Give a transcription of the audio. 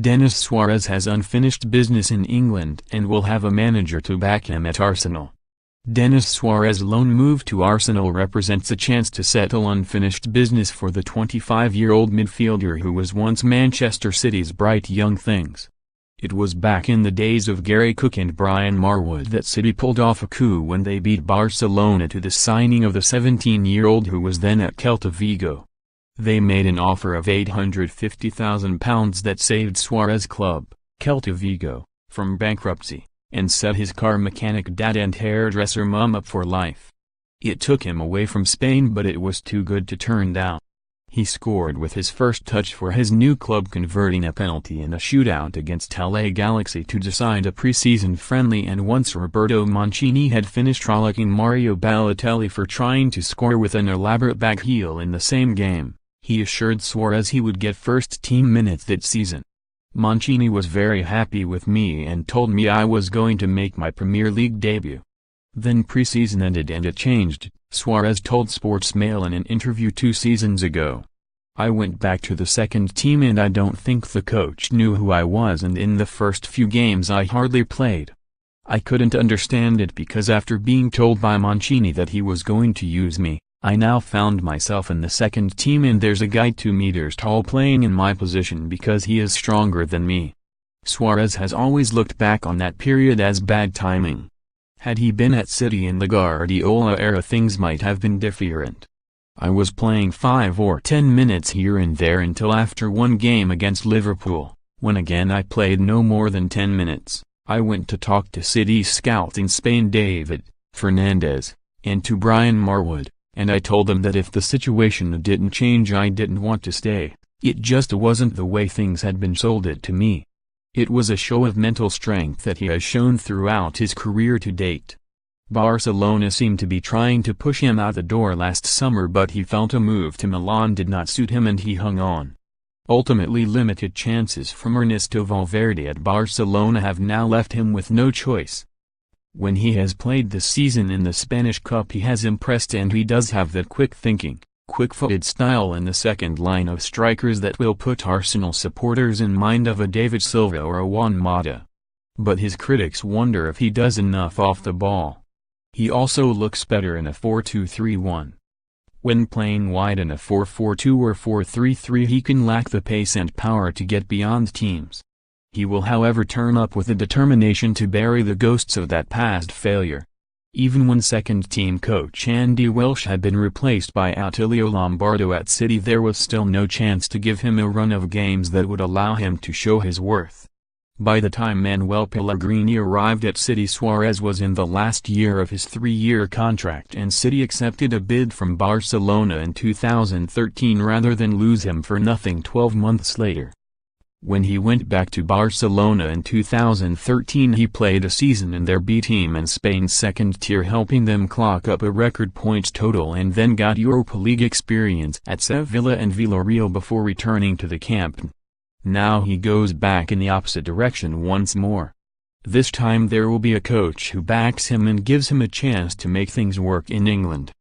Denis Suarez has unfinished business in England and will have a manager to back him at Arsenal. Denis Suarez's loan move to Arsenal represents a chance to settle unfinished business for the 25-year-old midfielder who was once Manchester City's bright young things. It was back in the days of Gary Cook and Brian Marwood that City pulled off a coup when they beat Barcelona to the signing of the 17-year-old who was then at Celta Vigo. They made an offer of £850,000 that saved Suarez's club, Celta Vigo, from bankruptcy, and set his car mechanic dad and hairdresser mum up for life. It took him away from Spain, but it was too good to turn down. He scored with his first touch for his new club, converting a penalty in a shootout against LA Galaxy to decide a pre-season friendly, and once Roberto Mancini had finished rollicking Mario Balotelli for trying to score with an elaborate back heel in the same game, he assured Suarez he would get first-team minutes that season. Mancini was very happy with me and told me I was going to make my Premier League debut. Then pre-season ended and it changed, Suarez told Sportsmail in an interview 2 seasons ago. I went back to the second team and I don't think the coach knew who I was, and in the first few games I hardly played. I couldn't understand it because after being told by Mancini that he was going to use me, I now found myself in the second team and there's a guy 2 meters tall playing in my position because he is stronger than me. Suarez has always looked back on that period as bad timing. Had he been at City in the Guardiola era, things might have been different. I was playing 5 or 10 minutes here and there until after one game against Liverpool, when again I played no more than 10 minutes. I went to talk to City's scouts in Spain, David Fernandez, and to Brian Marwood, and I told them that if the situation didn't change I didn't want to stay. It just wasn't the way things had been sold it to me. It was a show of mental strength that he has shown throughout his career to date. Barcelona seemed to be trying to push him out the door last summer, but he felt a move to Milan did not suit him and he hung on. Ultimately, limited chances from Ernesto Valverde at Barcelona have now left him with no choice. When he has played this season in the Spanish Cup, he has impressed, and he does have that quick thinking, quick-footed style in the second line of strikers that will put Arsenal supporters in mind of a David Silva or a Juan Mata. But his critics wonder if he does enough off the ball. He also looks better in a 4-2-3-1. When playing wide in a 4-4-2 or 4-3-3, he can lack the pace and power to get beyond teams. He will, however, turn up with a determination to bury the ghosts of that past failure. Even when second-team coach Andy Welsh had been replaced by Attilio Lombardo at City, there was still no chance to give him a run of games that would allow him to show his worth. By the time Manuel Pellegrini arrived at City, Suarez was in the last year of his 3-year contract, and City accepted a bid from Barcelona in 2013 rather than lose him for nothing 12 months later. When he went back to Barcelona in 2013, he played a season in their B team in Spain's second tier, helping them clock up a record points total, and then got Europa League experience at Sevilla and Villarreal before returning to the Camp Nou. Now he goes back in the opposite direction once more. This time there will be a coach who backs him and gives him a chance to make things work in England.